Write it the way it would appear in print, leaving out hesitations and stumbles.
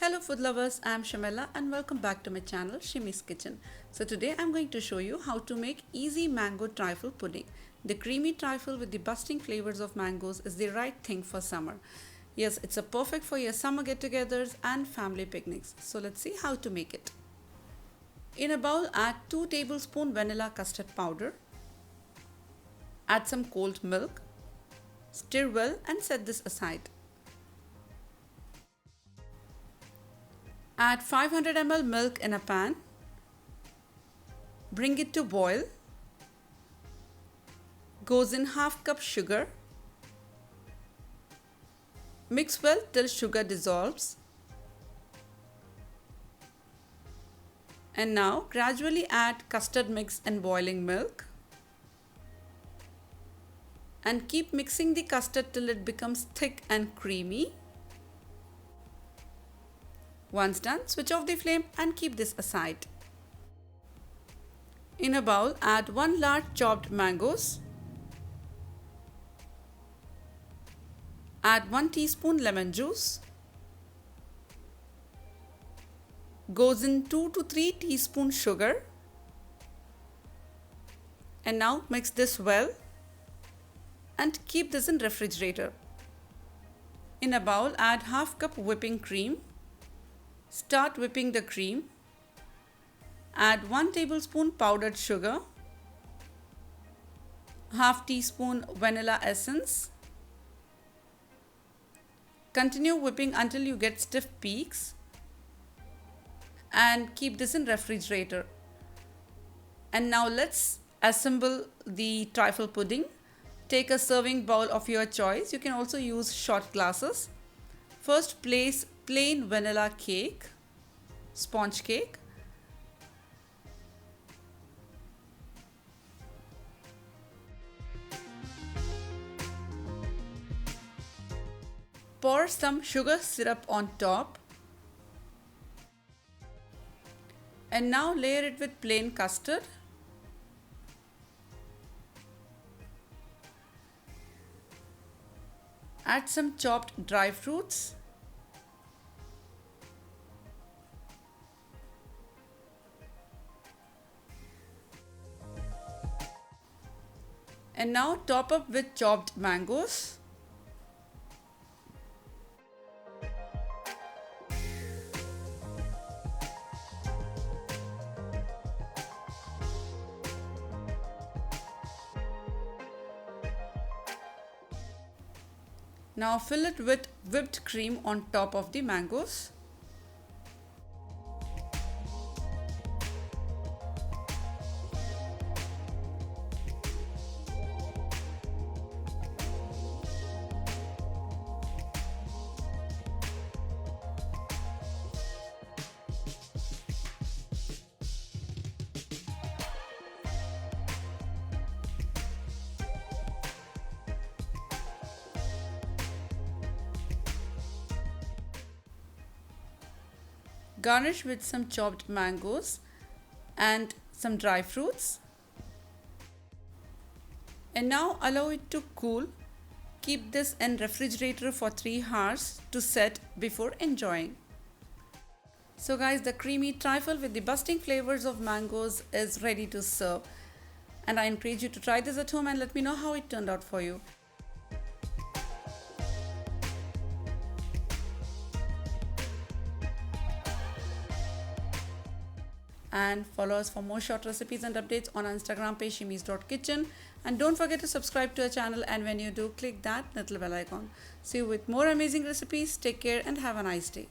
Hello food lovers, I am Shamela and welcome back to my channel Shimmy's Kitchen. So today I am going to show you how to make easy mango trifle pudding. The creamy trifle with the busting flavors of mangoes is the right thing for summer. Yes, it's a perfect for your summer get-togethers and family picnics. So let's see how to make it. In a bowl, add 2 tablespoons vanilla custard powder. Add some cold milk. Stir well and set this aside. Add 500 ml milk in a pan. Bring it to boil. Goes in half cup sugar. Mix well till sugar dissolves. And now gradually add custard mix and boiling milk. And keep mixing the custard till it becomes thick and creamy. Once done, switch off the flame and keep this aside. In a bowl, add 1 large chopped mangoes. Add 1 teaspoon lemon juice. Goes in 2 to 3 teaspoons sugar. And now mix this well and keep this in refrigerator. In a bowl, add half cup whipping cream. Start whipping the cream. Add 1 tablespoon powdered sugar, half teaspoon vanilla essence. Continue whipping until you get stiff peaks and keep this in refrigerator. And now let's assemble the trifle pudding. Take a serving bowl of your choice. You can also use shot glasses. First place plain vanilla cake, sponge cake. Pour some sugar syrup on top. And now layer it with plain custard. Add some chopped dry fruits. And now top up with chopped mangoes. Now fill it with whipped cream on top of the mangoes. Garnish with some chopped mangoes and some dry fruits. And now allow it to cool. Keep this in refrigerator for 3 hours to set before enjoying. So guys, the creamy trifle with the busting flavors of mangoes is ready to serve. And I encourage you to try this at home and let me know how it turned out for you. And follow us for more short recipes and updates on our Instagram page shimmys.kitchen. And don't forget to subscribe to our channel, and when you do, click that little bell icon. See you with more amazing recipes. Take care and have a nice day.